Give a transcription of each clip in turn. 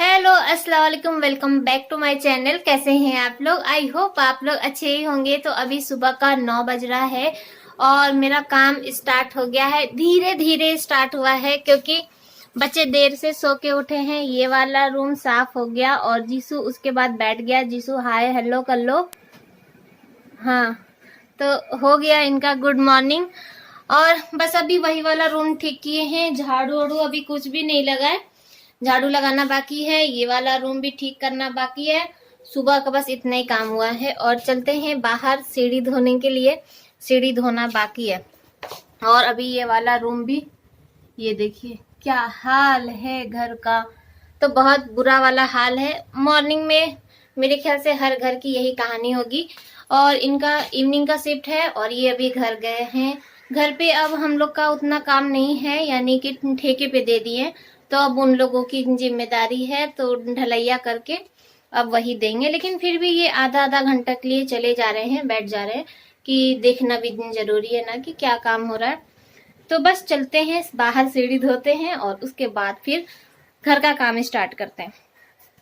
Hello अस्सलाम वालेकुम, welcome back to my channel. कैसे हैं आप लोग? आई होप आप लोग अच्छे ही होंगे। तो अभी सुबह का 9 बज रहा है और मेरा काम स्टार्ट हो गया है। धीरे धीरे स्टार्ट हुआ है क्योंकि बच्चे देर से सो के उठे हैं। ये वाला रूम साफ हो गया और जीसू उसके बाद बैठ गया। जीसू हाय हेलो कर लो। हाँ, तो हो गया इनका गुड मॉर्निंग। और बस अभी वही वाला रूम ठीक किए हैं। झाड़ू वाड़ू अभी कुछ भी नहीं लगा है, झाड़ू लगाना बाकी है। ये वाला रूम भी ठीक करना बाकी है। सुबह का बस इतना ही काम हुआ है और चलते हैं बाहर सीढ़ी धोने के लिए। सीढ़ी धोना बाकी है। और अभी ये वाला रूम भी, ये देखिए क्या हाल है घर का। तो बहुत बुरा वाला हाल है। मॉर्निंग में मेरे ख्याल से हर घर की यही कहानी होगी। और इनका इवनिंग का शिफ्ट है और ये अभी घर गए हैं। घर पे अब हम लोग का उतना काम नहीं है, यानी कि ठेके पे दे दिए, तो अब उन लोगों की जिम्मेदारी है। तो ढलैया करके अब वही देंगे। लेकिन फिर भी ये आधा आधा घंटा के लिए चले जा रहे हैं, बैठ जा रहे हैं कि देखना भी जरूरी है ना कि क्या काम हो रहा है। तो बस चलते हैं बाहर, सीढ़ी धोते हैं और उसके बाद फिर घर का काम स्टार्ट करते हैं।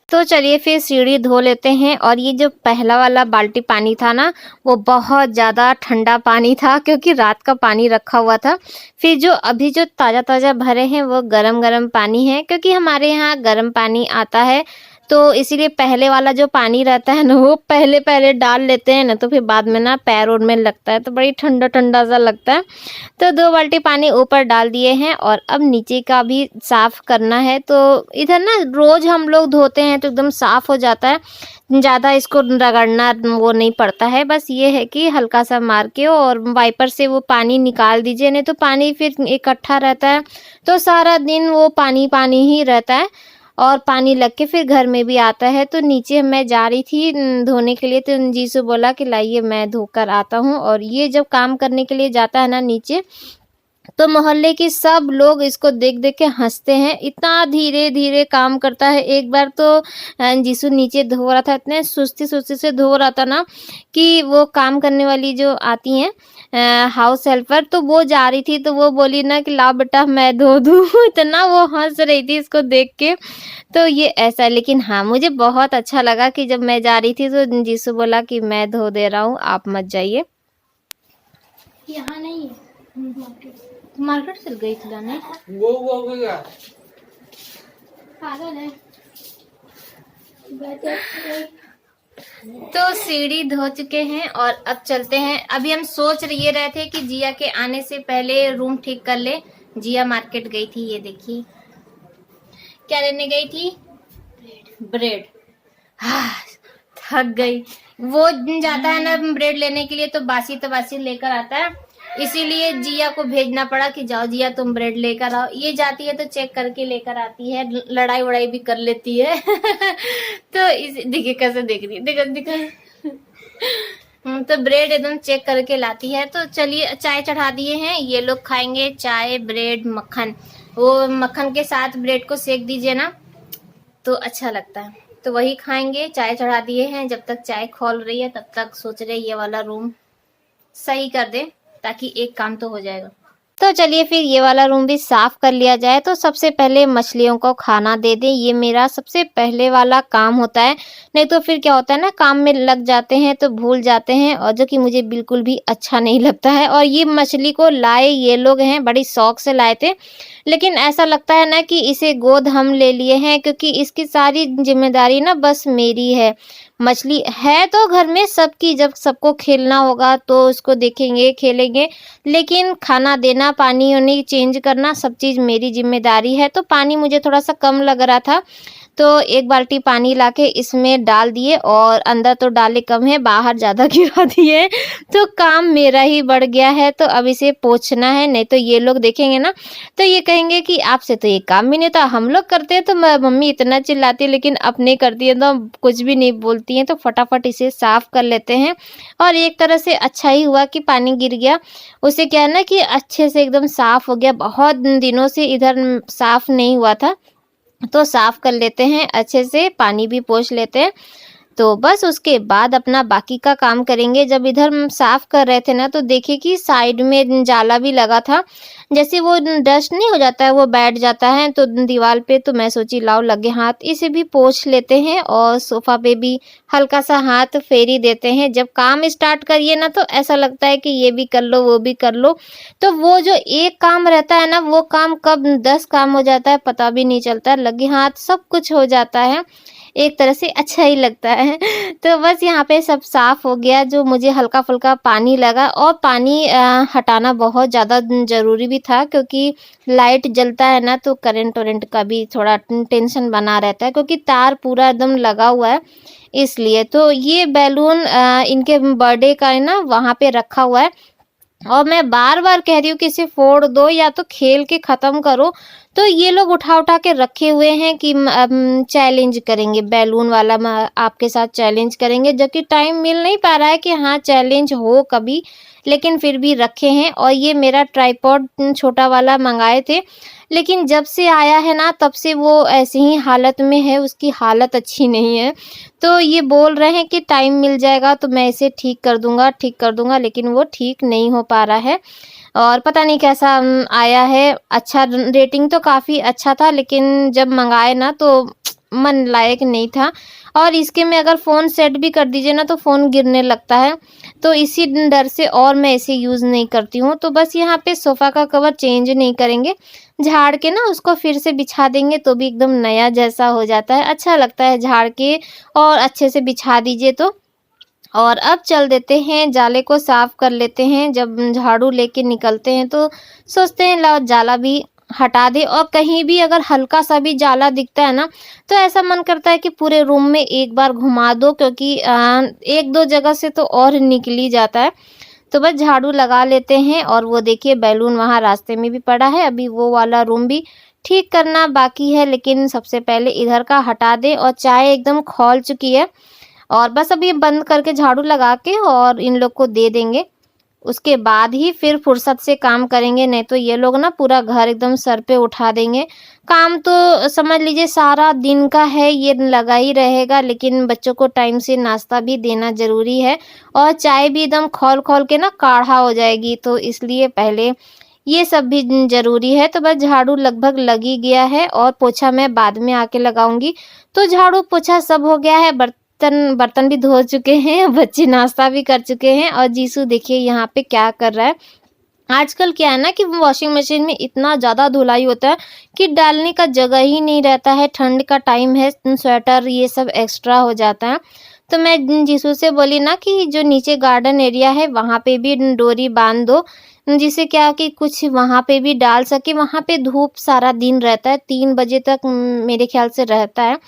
तो चलिए फिर सीढ़ी धो लेते हैं। और ये जो पहला वाला बाल्टी पानी था ना, वो बहुत ज़्यादा ठंडा पानी था क्योंकि रात का पानी रखा हुआ था। फिर जो अभी जो ताज़ा ताज़ा भरे हैं वो गरम गरम पानी है, क्योंकि हमारे यहाँ गरम पानी आता है। तो इसीलिए पहले वाला जो पानी रहता है ना, वो पहले पहले डाल लेते हैं ना, तो फिर बाद में ना पैर उड़ में लगता है तो बड़ी ठंडा ठंडा सा लगता है। तो 2 बाल्टी पानी ऊपर डाल दिए हैं और अब नीचे का भी साफ करना है। तो इधर ना रोज हम लोग धोते हैं तो एकदम साफ हो जाता है, ज़्यादा इसको रगड़ना वो नहीं पड़ता है। बस ये है कि हल्का सा मार के और वाइपर से वो पानी निकाल दीजिए, नहीं तो पानी फिर इकट्ठा रहता है तो सारा दिन वो पानी पानी ही रहता है और पानी लग के फिर घर में भी आता है। तो नीचे मैं जा रही थी धोने के लिए, तो जीसू बोला कि लाइए मैं धोकर आता हूँ। और ये जब काम करने के लिए जाता है ना नीचे, तो मोहल्ले के सब लोग इसको देख देख के हंसते हैं। इतना धीरे धीरे काम करता है। एक बार तो जीसू नीचे धो रहा था, इतने सुस्ती सुस्ती से धो रहा था ना कि वो काम करने वाली जो आती हैं हाउस हेल्पर, तो वो जा रही थी तो वो बोली ना कि ला बेटा मैं धो दूँ। इतना वो हंस रही थी इसको देख के। तो ये ऐसा, लेकिन हाँ मुझे बहुत अच्छा लगा कि जब मैं जा रही थी तो जीसू बोला कि मैं धो दे रहा हूँ, आप मत जाइए। यहाँ नहीं है, मार्केट चल गई थी लाने। वो गया पागल है। तो सीढ़ी धो चुके हैं और अब चलते हैं। अभी हम सोच ये रहे थे कि जिया के आने से पहले रूम ठीक कर ले। जिया मार्केट गई थी, ये देखिए क्या लेने गई थी, ब्रेड। हाँ, थक गई। वो जाता है ना ब्रेड लेने के लिए तो बासी तो बासी लेकर आता है, इसीलिए जिया को भेजना पड़ा कि जाओ जिया तुम ब्रेड लेकर आओ। ये जाती है तो चेक करके लेकर आती है, लड़ाई वड़ाई भी कर लेती है। तो इस देखिए कैसे देख रही है, देखो देखो। तो ब्रेड एकदम चेक करके लाती है। तो चलिए चाय चढ़ा दिए हैं, ये लोग खाएंगे चाय ब्रेड मक्खन। वो मक्खन के साथ ब्रेड को सेक दीजिए ना तो अच्छा लगता है, तो वही खाएंगे। चाय चढ़ा दिए हैं, जब तक चाय खौल रही है तब तक सोच रहे ये वाला रूम सही कर दे ताकि एक काम तो हो जाएगा। तो चलिए फिर ये वाला रूम भी साफ कर लिया जाए। तो सबसे पहले मछलियों को खाना दे दें, ये मेरा सबसे पहले वाला काम होता है। नहीं तो फिर क्या होता है ना, काम में लग जाते हैं तो भूल जाते हैं, और जो कि मुझे बिल्कुल भी अच्छा नहीं लगता है। और ये मछली को लाए ये लोग हैं, बड़ी शौक से लाए थे, लेकिन ऐसा लगता है ना कि इसे गोद हम ले लिए हैं, क्योंकि इसकी सारी जिम्मेदारी ना बस मेरी है। मछली है तो घर में सबकी, जब सबको खेलना होगा तो उसको देखेंगे खेलेंगे, लेकिन खाना देना पानी वानी चेंज करना सब चीज़ मेरी जिम्मेदारी है। तो पानी मुझे थोड़ा सा कम लग रहा था तो 1 बाल्टी पानी लाके इसमें डाल दिए, और अंदर तो डाले कम है, बाहर ज़्यादा गिरा दिए। तो काम मेरा ही बढ़ गया है। तो अब इसे पोंछना है, नहीं तो ये लोग देखेंगे ना तो ये कहेंगे कि आपसे तो ये काम भी नहीं था, हम लोग करते हैं तो मम्मी इतना चिल्लाती है, लेकिन अपने करती है तो कुछ भी नहीं बोलती हैं। तो फटाफट इसे साफ कर लेते हैं। और एक तरह से अच्छा ही हुआ कि पानी गिर गया, उससे क्या है ना कि अच्छे से एकदम साफ हो गया। बहुत दिनों से इधर साफ नहीं हुआ था, तो साफ कर लेते हैं अच्छे से, पानी भी पोंछ लेते हैं। तो बस उसके बाद अपना बाकी का काम करेंगे। जब इधर हम साफ कर रहे थे ना, तो देखिए कि साइड में जाला भी लगा था। जैसे वो डस्ट नहीं हो जाता है, वो बैठ जाता है तो दीवार पे, तो मैं सोची लाओ लगे हाथ इसे भी पोंछ लेते हैं और सोफा पे भी हल्का सा हाथ फेरी देते हैं। जब काम स्टार्ट करिए ना, तो ऐसा लगता है कि ये भी कर लो वो भी कर लो, तो वो जो एक काम रहता है ना, वो काम कब 10 काम हो जाता है पता भी नहीं चलता। लगे हाथ सब कुछ हो जाता है, एक तरह से अच्छा ही लगता है। तो बस यहाँ पे सब साफ हो गया। जो मुझे हल्का फुल्का पानी लगा, और पानी हटाना बहुत ज़्यादा ज़रूरी भी था, क्योंकि लाइट जलता है ना, तो करंट वरेंट का भी थोड़ा टेंशन बना रहता है, क्योंकि तार पूरा एकदम लगा हुआ है इसलिए। तो ये बैलून इनके बर्थडे का है ना, वहाँ पे रखा हुआ है, और मैं बार-बार कह रही हूँ कि इसे फोड़ दो या तो खेल के ख़त्म करो। तो ये लोग उठा-उठा के रखे हुए हैं कि चैलेंज करेंगे, बैलून वाला आपके साथ चैलेंज करेंगे, जबकि टाइम मिल नहीं पा रहा है कि हाँ चैलेंज हो कभी, लेकिन फिर भी रखे हैं। और ये मेरा ट्राइपॉड छोटा वाला मंगाए थे, लेकिन जब से आया है ना, तब से वो ऐसी ही हालत में है, उसकी हालत अच्छी नहीं है। तो ये बोल रहे हैं कि टाइम मिल जाएगा तो मैं इसे ठीक कर दूँगा, लेकिन वो ठीक नहीं हो पा रहा है। और पता नहीं कैसा आया है। अच्छा, रेटिंग तो काफ़ी अच्छा था, लेकिन जब मँगाए ना तो मन लायक नहीं था। और इसके में अगर फ़ोन सेट भी कर दीजिए ना, तो फ़ोन गिरने लगता है। तो इसी डर से और मैं इसे यूज़ नहीं करती हूँ। तो बस यहाँ पे सोफ़ा का कवर चेंज नहीं करेंगे, झाड़ के ना उसको फिर से बिछा देंगे, तो भी एकदम नया जैसा हो जाता है। अच्छा लगता है झाड़ के और अच्छे से बिछा दीजिए तो। और अब चल देते हैं, जाले को साफ कर लेते हैं। जब झाड़ू लेके निकलते हैं तो सोचते हैं लाओ जाला भी हटा दें, और कहीं भी अगर हल्का सा भी जाला दिखता है ना, तो ऐसा मन करता है कि पूरे रूम में एक बार घुमा दो, क्योंकि एक दो जगह से तो और निकल ही जाता है। तो बस झाड़ू लगा लेते हैं। और वो देखिए बैलून वहाँ रास्ते में भी पड़ा है, अभी वो वाला रूम भी ठीक करना बाकी है, लेकिन सबसे पहले इधर का हटा दें। और चाय एकदम खौल चुकी है, और बस अभी बंद करके झाड़ू लगा के और इन लोग को दे देंगे। उसके बाद ही फिर फुर्सत से काम करेंगे, नहीं तो ये लोग ना पूरा घर एकदम सर पे उठा देंगे। काम तो समझ लीजिए सारा दिन का है, ये लगा ही रहेगा, लेकिन बच्चों को टाइम से नाश्ता भी देना ज़रूरी है, और चाय भी एकदम खौल-खौल के ना काढ़ा हो जाएगी, तो इसलिए पहले ये सब भी ज़रूरी है। तो बस झाड़ू लगभग लग ही गया है, और पोछा मैं बाद में आके लगाऊँगी। तो झाड़ू पोछा सब हो गया है, बर्तन बर्तन भी धो चुके हैं, बच्चे नाश्ता भी कर चुके हैं, और जीसू देखिए यहाँ पे क्या कर रहा है। आजकल क्या है ना कि वॉशिंग मशीन में इतना ज़्यादा धुलाई होता है कि डालने का जगह ही नहीं रहता है। ठंड का टाइम है, स्वेटर ये सब एक्स्ट्रा हो जाता है। तो मैं जीसू से बोली ना कि जो नीचे गार्डन एरिया है वहाँ पे भी डोरी बांध दो, जिससे क्या कि कुछ वहाँ पे भी डाल सके। वहाँ पे धूप सारा दिन रहता है, 3 बजे तक मेरे ख्याल से रहता है।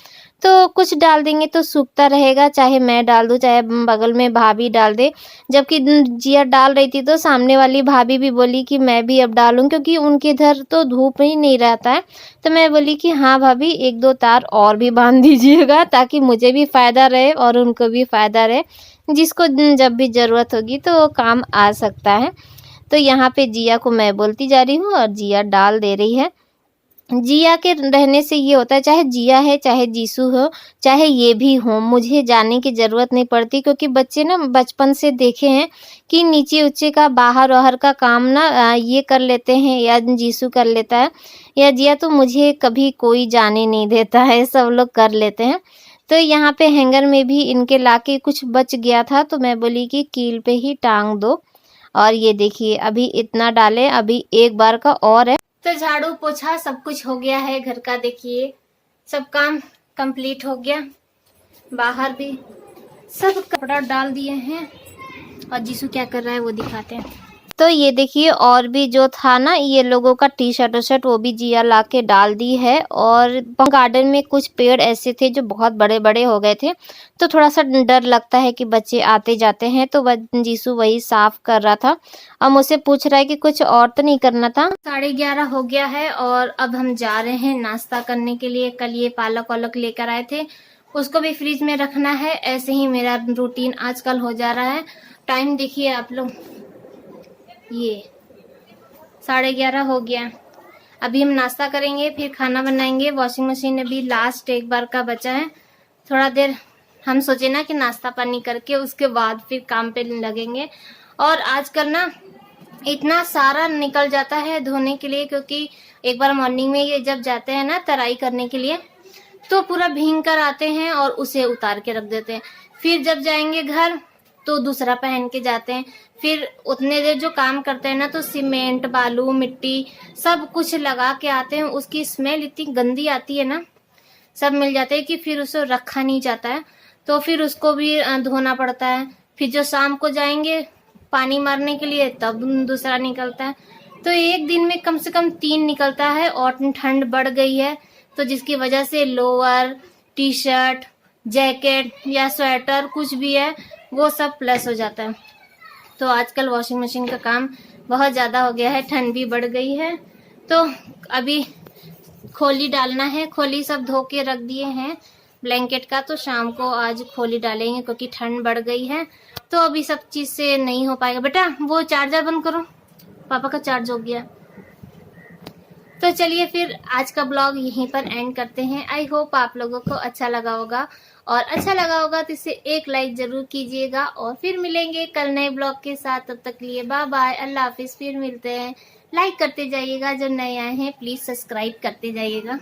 तो कुछ डाल देंगे तो सूखता रहेगा, चाहे मैं डाल दूँ, चाहे बगल में भाभी डाल दे। जबकि जिया डाल रही थी, तो सामने वाली भाभी भी बोली कि मैं भी अब डालूँ, क्योंकि उनके इधर तो धूप ही नहीं रहता है। तो मैं बोली कि हाँ भाभी, 1-2 तार और भी बांध दीजिएगा, ताकि मुझे भी फ़ायदा रहे और उनको भी फ़ायदा रहे। जिसको जब भी ज़रूरत होगी तो वो काम आ सकता है। तो यहाँ पे जिया को मैं बोलती जा रही हूँ और जिया डाल दे रही है। जिया के रहने से ये होता है, चाहे जिया है, चाहे जीसू हो, चाहे ये भी हो, मुझे जाने की ज़रूरत नहीं पड़ती, क्योंकि बच्चे ना बचपन से देखे हैं कि नीचे-ऊँचे का बाहर-वाहर का काम ना ये कर लेते हैं, या जीसू कर लेता है, या जिया, तो मुझे कभी कोई जाने नहीं देता है, सब लोग कर लेते हैं। तो यहाँ पे हैंगर में भी इनके लाके कुछ बच गया था, तो मैं बोली कि कील पे ही टाँग दो। और ये देखिए अभी इतना डाले, अभी एक बार का और है। तो झाड़ू पोछा सब कुछ हो गया है घर का, देखिए सब काम कंप्लीट हो गया। बाहर भी सब कपड़ा डाल दिए हैं, और जीसू क्या कर रहा है वो दिखाते हैं। तो ये देखिए, और भी जो था ना ये लोगों का टी शर्ट वो भी जिया ला के डाल दी है। और गार्डन में कुछ पेड़ ऐसे थे जो बहुत बड़े बड़े हो गए थे, तो थोड़ा सा डर लगता है कि बच्चे आते जाते हैं, तो जीसू वही साफ कर रहा था। अब मुझसे पूछ रहा है कि कुछ और तो नहीं करना था। 11:30 हो गया है, और अब हम जा रहे हैं नाश्ता करने के लिए। कल ये पालक वालक लेकर आए थे, उसको भी फ्रिज में रखना है। ऐसे ही मेरा रूटीन आजकल हो जा रहा है। टाइम देखिए आप लोग, ये 11:30 हो गया। अभी हम नाश्ता करेंगे, फिर खाना बनाएंगे। वॉशिंग मशीन अभी लास्ट एक बार का बचा है, थोड़ा देर हम सोचे ना कि नाश्ता पानी करके उसके बाद फिर काम पे लगेंगे। और आजकल ना इतना सारा निकल जाता है धोने के लिए, क्योंकि एक बार मॉर्निंग में ये जब जाते हैं ना तराई करने के लिए तो पूरा भींग कर आते हैं और उसे उतार के रख देते हैं। फिर जब जाएंगे घर तो दूसरा पहन के जाते हैं। फिर उतने देर जो काम करते हैं ना तो सीमेंट बालू मिट्टी सब कुछ लगा के आते हैं, उसकी स्मेल इतनी गंदी आती है ना, सब मिल जाते हैं कि फिर उसे रखा नहीं जाता है, तो फिर उसको भी धोना पड़ता है। फिर जो शाम को जाएंगे पानी मारने के लिए तब दूसरा निकलता है। तो एक दिन में कम से कम 3 निकलता है। और ठंड बढ़ गई है तो जिसकी वजह से लोअर टी शर्ट जैकेट या स्वेटर कुछ भी है वो सब प्लस हो जाता है। तो आजकल वॉशिंग मशीन का काम बहुत ज़्यादा हो गया है, ठंड भी बढ़ गई है। तो अभी खोली डालना है, खोली सब धो के रख दिए हैं ब्लैंकेट का, तो शाम को आज खोली डालेंगे क्योंकि ठंड बढ़ गई है। तो अभी सब चीज़ से नहीं हो पाएगा। बेटा वो चार्जर बंद करो, पापा का चार्ज हो गया। तो चलिए फिर आज का ब्लॉग यहीं पर एंड करते हैं। आई होप आप लोगों को अच्छा लगा होगा, और अच्छा लगा होगा तो इसे एक लाइक जरूर कीजिएगा। और फिर मिलेंगे कल नए ब्लॉग के साथ, तब तक के लिए बाय बाय, अल्लाह हाफिज। फिर मिलते हैं। लाइक करते जाइएगा, जो नए आए हैं प्लीज सब्सक्राइब करते जाइएगा।